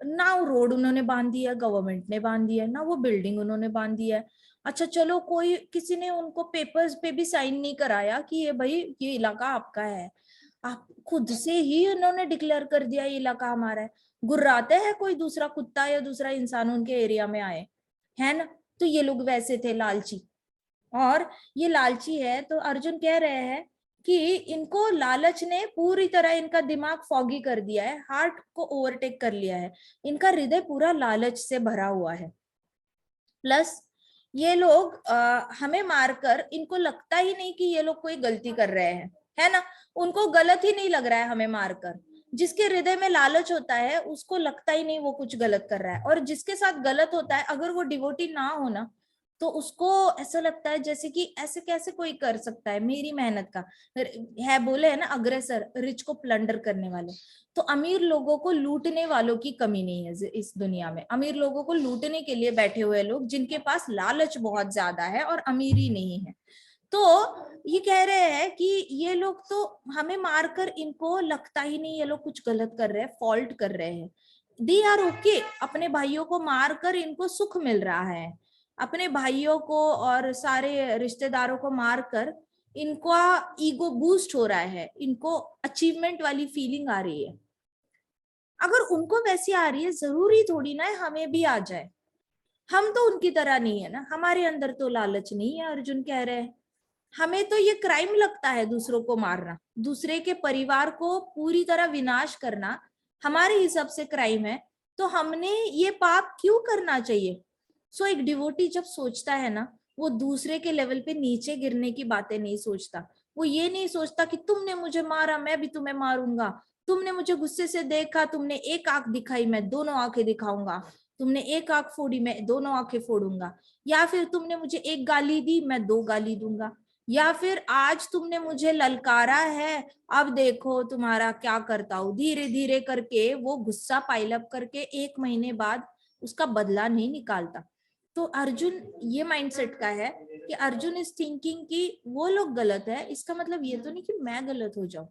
ना। रोड उन्होंने बांध दिया, गवर्नमेंट ने बांध दिया ना, वो बिल्डिंग उन्होंने बांध दिया है। अच्छा चलो, कोई किसी ने उनको पेपर्स पे भी साइन नहीं कराया कि ये भाई ये इलाका आपका है, आप खुद से ही उन्होंने डिक्लेयर कर दिया ये इलाका हमारा है। गुर्राते हैं कोई दूसरा कुत्ता या दूसरा इंसान उनके एरिया में आए, है ना। तो ये लोग वैसे थे, लालची, और ये लालची है। तो अर्जुन कह रहे हैं कि इनको लालच ने पूरी तरह इनका दिमाग फॉगी कर दिया है, हार्ट को ओवरटेक कर लिया है, इनका हृदय पूरा लालच से भरा हुआ है। प्लस ये लोग हमें मारकर, इनको लगता ही नहीं कि ये लोग कोई गलती कर रहे हैं, है ना। उनको गलत ही नहीं लग रहा है हमें मारकर। जिसके हृदय में लालच होता है उसको लगता ही नहीं वो कुछ गलत कर रहा है, और जिसके साथ गलत होता है अगर वो डिवोटी ना हो ना, तो उसको ऐसा लगता है जैसे कि ऐसे कैसे कोई कर सकता है, मेरी मेहनत का है। बोले है ना अग्रेसर, रिच को प्लंडर करने वाले। तो अमीर लोगों को लूटने वालों की कमी नहीं है इस दुनिया में। अमीर लोगों को लूटने के लिए बैठे हुए लोग, जिनके पास लालच बहुत ज्यादा है और अमीरी नहीं है। तो ये कह रहे हैं कि ये लोग तो हमें मारकर, इनको लगता ही नहीं ये लोग कुछ गलत कर रहे हैं, फॉल्ट कर रहे हैं। दे आर ओके, अपने भाइयों को मारकर इनको सुख मिल रहा है, अपने भाइयों को और सारे रिश्तेदारों को मारकर इनका ईगो बूस्ट हो रहा है, इनको अचीवमेंट वाली फीलिंग आ रही है। अगर उनको वैसी आ रही है, जरूरी थोड़ी ना है हमें भी आ जाए। हम तो उनकी तरह नहीं है ना, हमारे अंदर तो लालच नहीं है। अर्जुन कह रहे हैं हमें तो ये क्राइम लगता है दूसरों को मारना, दूसरे के परिवार को पूरी तरह विनाश करना हमारे हिसाब से क्राइम है, तो हमने ये पाप क्यों करना चाहिए। सो एक डिवोटी जब सोचता है ना, वो दूसरे के लेवल पे नीचे गिरने की बातें नहीं सोचता। वो ये नहीं सोचता कि तुमने मुझे मारा मैं भी तुम्हें मारूंगा, तुमने मुझे गुस्से से देखा, तुमने एक आंख दिखाई मैं दोनों आंखें दिखाऊंगा, तुमने एक आंख फोड़ी मैं दोनों आंखें फोड़ूंगा, या फिर तुमने मुझे एक गाली दी मैं दो गाली दूंगा, या फिर आज तुमने मुझे ललकारा है अब देखो तुम्हारा क्या करता हूं। धीरे धीरे करके वो गुस्सा पाइलअप करके 1 महीने बाद उसका बदला नहीं निकालता। तो अर्जुन ये माइंडसेट का है कि अर्जुन इज थिंकिंग कि वो लोग गलत है, इसका मतलब ये तो नहीं कि मैं गलत हो जाऊं,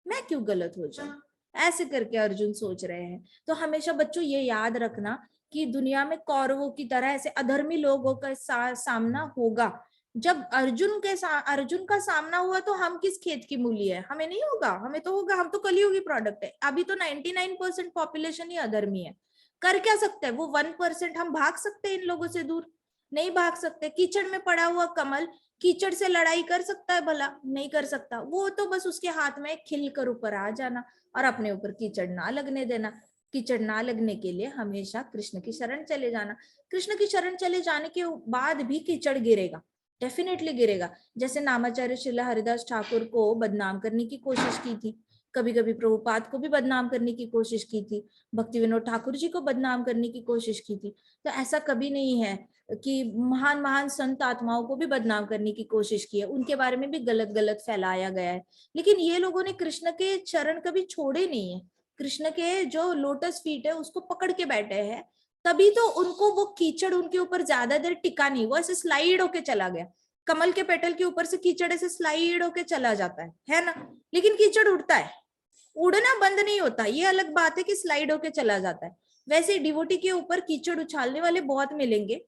मैं क्यों गलत हो जाऊं, ऐसे करके अर्जुन सोच रहे हैं। तो हमेशा बच्चों ये याद रखना कि दुनिया में कौरवों की तरह ऐसे अधर्मी लोगों का सामना होगा। जब अर्जुन का सामना हुआ तो हम किस खेत की मूली है, हमें नहीं होगा, हमें तो होगा, हम तो कलियुगी प्रोडक्ट है। अभी तो 99% पॉपुलेशन ही अधर्मी है। कर क्या सकते हैं वो 1%, हम भाग सकते हैं इन लोगों से दूर? नहीं भाग सकते। कीचड़ में पड़ा हुआ कमल कीचड़ से लड़ाई कर सकता है भला? नहीं कर सकता। वो तो बस उसके हाथ में खिल कर ऊपर आ जाना और अपने ऊपर कीचड़ ना लगने देना। कीचड़ ना लगने के लिए हमेशा कृष्ण की शरण चले जाना। कृष्ण की शरण चले जाने के बाद भी कीचड़ गिरेगा, डेफिनेटली गिरेगा। जैसे नामाचार्य श्रील हरिदास ठाकुर को बदनाम करने की कोशिश की थी, कभी कभी प्रभुपाद को भी बदनाम करने की कोशिश की थी, भक्ति विनोद ठाकुर जी को बदनाम करने की कोशिश की थी। तो ऐसा कभी नहीं है कि महान महान संत आत्माओं को भी बदनाम करने की कोशिश की है, उनके बारे में भी गलत गलत फैलाया गया है। लेकिन ये लोगों ने कृष्ण के चरण कभी छोड़े नहीं है, कृष्ण के जो लोटस फीट है उसको पकड़ के बैठे हैं। तभी तो उनको वो कीचड़ उनके ऊपर ज्यादा देर टिका नहीं, वो ऐसे स्लाइड होके चला गया। कमल के पेटल के ऊपर से कीचड़ ऐसे स्लाइड होके चला जाता है ना, लेकिन कीचड़ उड़ता है, उड़ना बंद नहीं होता। ये अलग बात है कि स्लाइड होके चला जाता है। वैसे डिवोटी के ऊपर कीचड़ उछालने वाले बहुत मिलेंगे,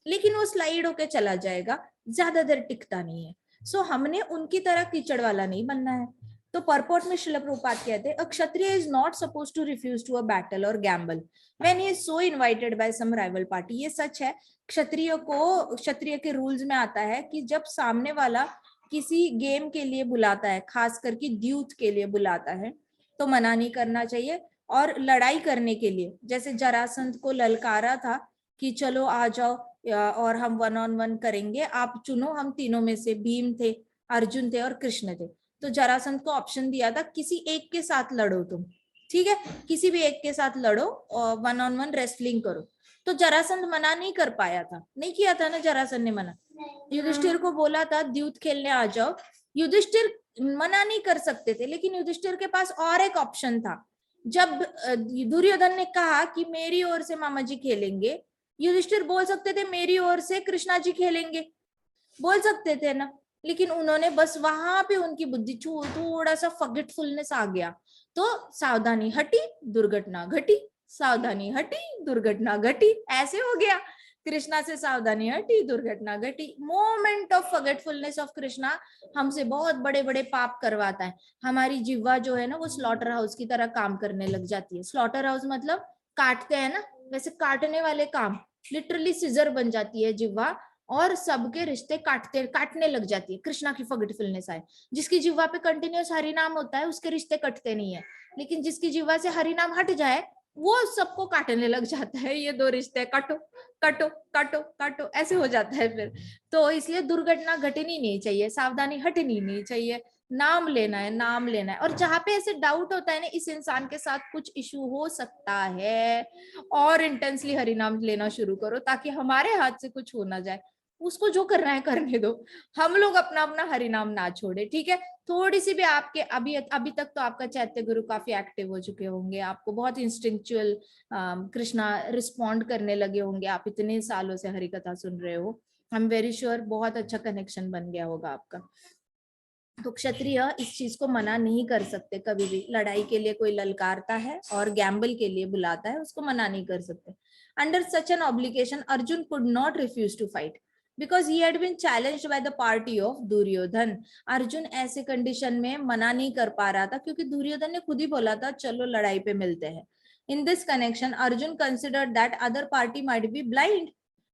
लेकिन वो स्लाइड होके चला जाएगा, ज्यादा देर टिकता नहीं है। सो हमने उनकी तरह कीचड़ वाला नहीं बनना है, तो परपोर्ट में श्रील प्रभुपाद कहते हैं, a kshatriya is not suppose to refuse to a battle or gamble when he is so invited by some rival party. ये सच है, क्षत्रिय के रूल्स में आता है कि जब सामने वाला किसी गेम के लिए बुलाता है, खास करके द्यूत के लिए बुलाता है, तो मना नहीं करना चाहिए। और लड़ाई करने के लिए, जैसे जरासंध को ललकारा था कि चलो आ जाओ और हम 1-on-1 करेंगे, आप चुनो, हम तीनों में से, भीम थे, अर्जुन थे और कृष्ण थे, तो जरासंध को ऑप्शन दिया था किसी एक के साथ लड़ो तुम, ठीक है, किसी भी एक के साथ लड़ो और 1-on-1 रेसलिंग करो। तो जरासंध मना नहीं कर पाया था, नहीं किया था ना जरासंध ने मना, युधिष्ठिर को बोला था द्यूत खेलने आ जाओ, युधिष्ठिर मना नहीं कर सकते थे, लेकिन युधिष्ठिर के पास और एक ऑप्शन था। जब दुर्योधन ने कहा कि मेरी ओर से मामा जी खेलेंगे, युधिष्ठिर बोल सकते थे मेरी ओर से कृष्णा जी खेलेंगे, बोल सकते थे ना, लेकिन उन्होंने बस वहां पे उनकी बुद्धि थोड़ा सा फॉरगेटफुलनेस आ गया, तो सावधानी हटी दुर्घटना घटी, सावधानी हटी दुर्घटना घटी, ऐसे हो गया। कृष्णा से सावधानी हटी दुर्घटना घटी। Moment of forgetfulness of Krishna हमसे बहुत बड़े बड़े पाप करवाता है। हमारी जिह्वा जो है ना वो स्लॉटर हाउस की तरह काम करने लग जाती है। स्लॉटर हाउस मतलब काटते हैं ना, वैसे काटने वाले काम, लिटरली सिजर बन जाती है जिह्वा और सबके रिश्ते काटने लग जाती है। कृष्णा की फॉरगेटफुलनेस आए, जिसकी जिह्वा पे कंटिन्यूस हरि नाम होता है उसके रिश्ते कटते नहीं है, लेकिन जिसकी जिह्वा से हरि नाम हट जाए वो सबको काटने लग जाता है। ये दो रिश्ते काटो काटो काटो काटो ऐसे हो जाता है फिर। तो इसलिए दुर्घटना घटनी नहीं चाहिए, सावधानी हटनी नहीं चाहिए, नाम लेना है, नाम लेना है। और जहां पे ऐसे डाउट होता है ना इस इंसान के साथ कुछ इशू हो सकता है, और इंटेंसली हरि नाम लेना शुरू करो ताकि हमारे हाथ से कुछ हो ना जाए। उसको जो करना है करने दो, हम लोग अपना अपना हरि नाम ना छोड़े, ठीक है। थोड़ी सी भी आपके अभी तक तो आपका चैत्य गुरु काफी एक्टिव हो चुके होंगे, आपको बहुत इंस्टिंक्चुअल कृष्णा रिस्पॉन्ड करने लगे होंगे, आप इतने सालों से हरि कथा सुन रहे हो, आई एम वेरी श्योर बहुत अच्छा कनेक्शन बन गया होगा आपका। तो क्षत्रिय इस चीज को मना नहीं कर सकते कभी भी। लड़ाई के लिए कोई ललकारता है और गैम्बल के लिए बुलाता है, उसको मना नहीं कर सकते। Under such an obligation Arjun could not refuse to fight because he had been challenged by the party of Duryodhana. Arjun ऐसे कंडीशन में मना नहीं कर पा रहा था क्योंकि दुर्योधन ने खुद ही बोला था चलो लड़ाई पे मिलते हैं। In this connection Arjun considered that other party might be blind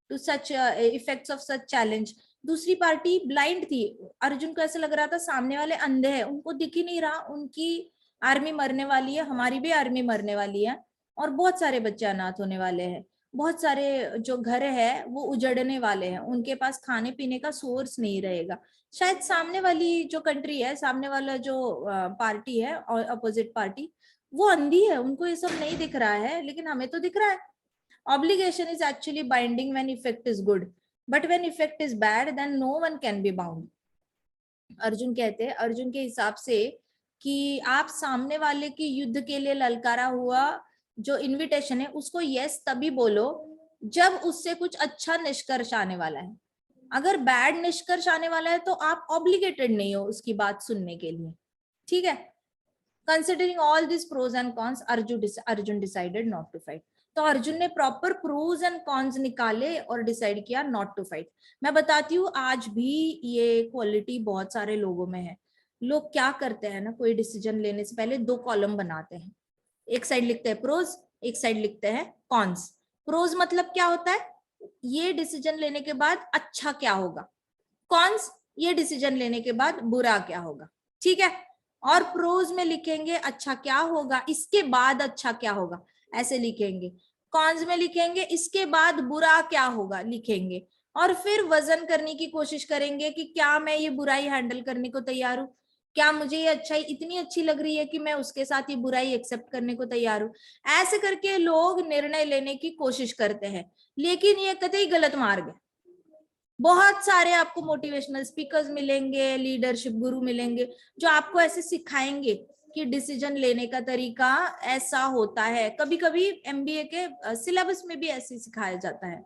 to such effects of such challenge. दूसरी पार्टी ब्लाइंड थी, अर्जुन को ऐसा लग रहा था सामने वाले अंधे हैं, उनको दिख ही नहीं रहा, उनकी आर्मी मरने वाली है, हमारी भी आर्मी मरने वाली है, और बहुत सारे बच्चे अनाथ होने वाले हैं, बहुत सारे जो घर है वो उजड़ने वाले हैं, उनके पास खाने पीने का सोर्स नहीं रहेगा। शायद सामने वाली जो कंट्री है, सामने वाला जो पार्टी है और अपोजिट पार्टी, वो अंधी है, उनको ये सब नहीं दिख रहा है, लेकिन हमें तो दिख रहा है। Obligation is actually binding when effect is good, but when effect is bad, then no one can be bound. Arjun कहते हैं, अर्जुन के हिसाब से कि आप सामने वाले की युद्ध के लिए ललकारा हुआ जो इनविटेशन है उसको यस तभी बोलो जब उससे कुछ अच्छा निष्कर्ष आने वाला है। अगर बैड निष्कर्ष आने वाला है तो आप ऑब्लिगेटेड नहीं हो उसकी बात सुनने के लिए, ठीक है। Considering all this pros and cons Arjun decided not to fight. तो अर्जुन ने प्रॉपर प्रोज एंड कॉन्स निकाले और डिसाइड किया नॉट टू फाइट। मैं बताती हूँ आज भी ये क्वालिटी बहुत सारे लोगों में है। लोग क्या करते हैं ना, कोई डिसीजन लेने से पहले 2 कॉलम बनाते हैं, एक साइड लिखते हैं प्रोज, एक साइड लिखते हैं कॉन्स। प्रोज मतलब क्या होता है, ये डिसीजन लेने के बाद अच्छा क्या होगा, कॉन्स ये डिसीजन लेने के बाद बुरा क्या होगा, ठीक है। और प्रोज में लिखेंगे अच्छा क्या होगा इसके बाद अच्छा क्या होगा, ऐसे लिखेंगे। कॉन्स में लिखेंगे इसके बाद बुरा क्या होगा लिखेंगे, और फिर वजन करने की कोशिश करेंगे कि क्या मैं ये बुराई हैंडल करने को तैयार हूँ, क्या मुझे ये अच्छाई इतनी अच्छी लग रही है कि मैं उसके साथ ये बुराई एक्सेप्ट करने को तैयार हूँ। ऐसे करके लोग निर्णय लेने की कोशिश करते हैं, लेकिन ये कतई गलत मार्ग है। बहुत सारे आपको मोटिवेशनल स्पीकर्स मिलेंगे, लीडरशिप गुरु मिलेंगे जो आपको ऐसे सिखाएंगे कि डिसीजन लेने का तरीका ऐसा होता है। कभी कभी एमबीए के सिलेबस में भी ऐसे सिखाया जाता है,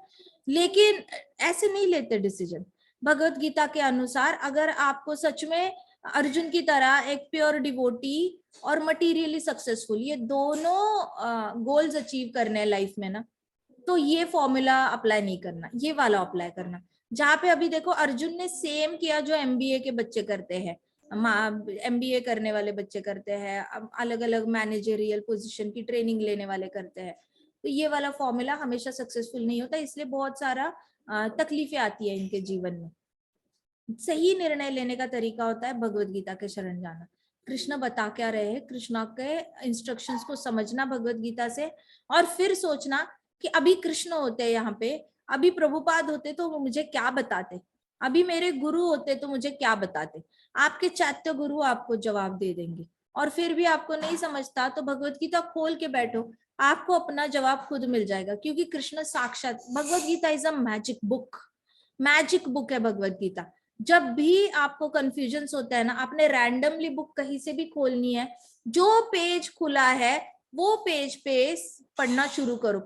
लेकिन ऐसे नहीं लेते डिसीजन। भगवत गीता के अनुसार अगर आपको सच में अर्जुन की तरह एक प्योर डिवोटी और मटीरियली सक्सेसफुल ये दोनों गोल्स अचीव करने हैं लाइफ में ना, तो ये फॉर्मूला अप्लाई नहीं करना, ये वाला अप्लाई करना। जहां पे अभी देखो अर्जुन ने सेम किया जो एमबीए के बच्चे करते हैं, MBA करने वाले बच्चे करते हैं, अलग अलग मैनेजरियल पोजीशन की ट्रेनिंग लेने वाले करते हैं। तो ये वाला फॉर्मूला हमेशा सक्सेसफुल नहीं होता, इसलिए बहुत सारा तकलीफें आती है इनके जीवन में। सही निर्णय लेने का तरीका होता है भगवत गीता के शरण जाना। कृष्ण बता क्या रहे हैं, कृष्णा के इंस्ट्रक्शंस को समझना भगवत गीता से, और फिर सोचना कि अभी कृष्ण होते यहाँ पे, अभी प्रभुपाद होते तो वो मुझे क्या बताते, अभी मेरे गुरु होते तो मुझे क्या बताते। आपके चैत्य गुरु आपको जवाब दे देंगे, और फिर भी आपको नहीं समझता तो भगवत गीता खोल के बैठो, आपको अपना जवाब खुद मिल जाएगा। क्योंकि कृष्ण साक्षात, Bhagavad Gita is a magic book है भगवत गीता। जब भी आपको कंफ्यूजन्स होता है ना, आपने रैंडमली बुक कहीं से भी खोलनी है, जो पेज खुला है वो पेज पे पढ़ना शुरू करो।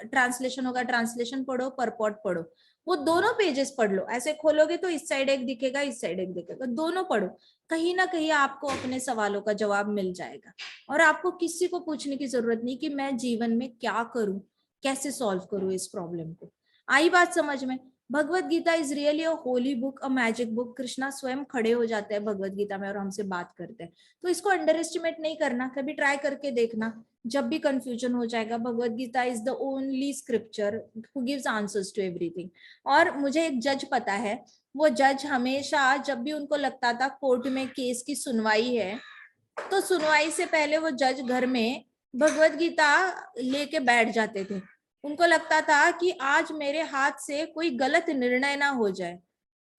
ट्रांसलेशन होगा, ट्रांसलेशन पढ़ो, परपॉट पढ़ो, वो दोनों पेजेस पढ़ लो। ऐसे खोलोगे तो इस साइड एक दिखेगा, इस साइड एक दिखेगा, दोनों पढ़ो। कहीं ना कहीं आपको अपने सवालों का जवाब मिल जाएगा, और आपको किसी को पूछने की जरूरत नहीं कि मैं जीवन में क्या करूं, कैसे सॉल्व करूं इस प्रॉब्लम को। आई बात समझ में? Bhagavad Gita is really a holy book, a magic book. Krishna स्वयं खड़े हो जाते हैं भगवत गीता में और हमसे बात करते हैं, तो इसको अंडर एस्टिमेट नहीं करना। कभी ट्राई करके देखना, जब भी कंफ्यूजन हो जाएगा, Bhagavad Gita is the only scripture who gives answers to everything. और मुझे एक जज पता है, वो जज हमेशा जब भी उनको लगता था कोर्ट में केस की सुनवाई है, तो सुनवाई से पहले वो जज घर में भगवत गीता लेके बैठ जाते थे। उनको लगता था कि आज मेरे हाथ से कोई गलत निर्णय ना हो जाए,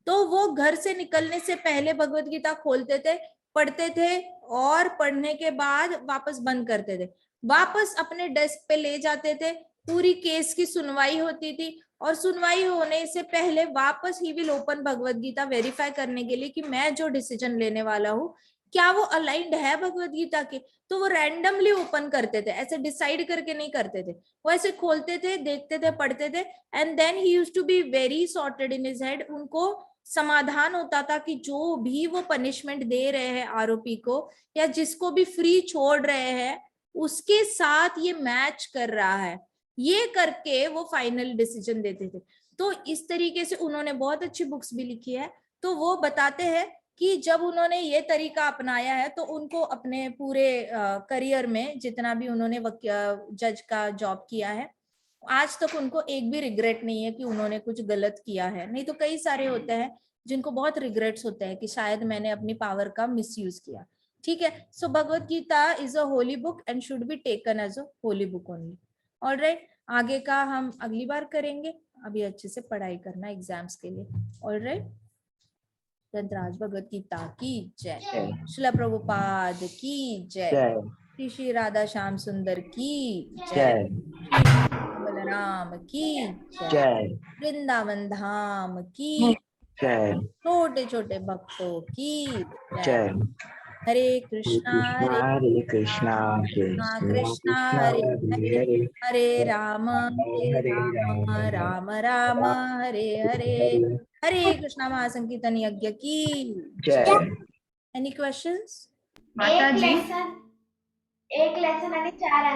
तो वो घर से निकलने से पहले भगवत गीता खोलते थे, पढ़ते थे, और पढ़ने के बाद वापस बंद करते थे, वापस अपने डेस्क पे ले जाते थे। पूरी केस की सुनवाई होती थी, और सुनवाई होने से पहले वापस he will open Bhagavad Gita verify करने के लिए कि मैं जो डिसीजन लेने वाला हूँ क्या वो अलाइंड है भगवत गीता के। तो वो रैंडमली ओपन करते थे, ऐसे डिसाइड करके नहीं करते थे, वो ऐसे खोलते थे, देखते थे, पढ़ते थे, and then he used to be very sorted in his head. उनको समाधान होता था कि जो भी वो पनिशमेंट दे रहे हैं आरोपी को, या जिसको भी फ्री छोड़ रहे हैं, उसके साथ ये मैच कर रहा है, ये करके वो फाइनल डिसीजन देते थे। तो इस तरीके से उन्होंने बहुत अच्छी बुक्स भी लिखी है। तो वो बताते हैं कि जब उन्होंने ये तरीका अपनाया है, तो उनको अपने पूरे करियर में जितना भी उन्होंने जज का जॉब किया है, आज तक उनको एक भी रिग्रेट नहीं है कि उन्होंने कुछ गलत किया है। नहीं तो कई सारे होते हैं जिनको बहुत रिग्रेट्स होते हैं कि शायद मैंने अपनी पावर का मिसयूज किया। ठीक है, so Bhagavad Gita is a holy book and should be taken as a holy book only. Alright, आगे का हम अगली बार करेंगे, अभी अच्छे से पढ़ाई करना एग्जाम्स के लिए। ऑलराइट, धनराज भगवत गीता की जय, श्रील प्रभुपाद की जय, श्री श्री राधा श्याम सुंदर की जय, श्री बलराम की जय, वृंदावन धाम की जय, छोटे छोटे भक्तों की जय। हरे कृष्णा हरे कृष्णा कृष्णा हरे हरे, हरे राम राम राम हरे हरे। हरे कृष्णा महासंकीर्तन यज्ञ की जय। Any questions? एक लेसन आणि 4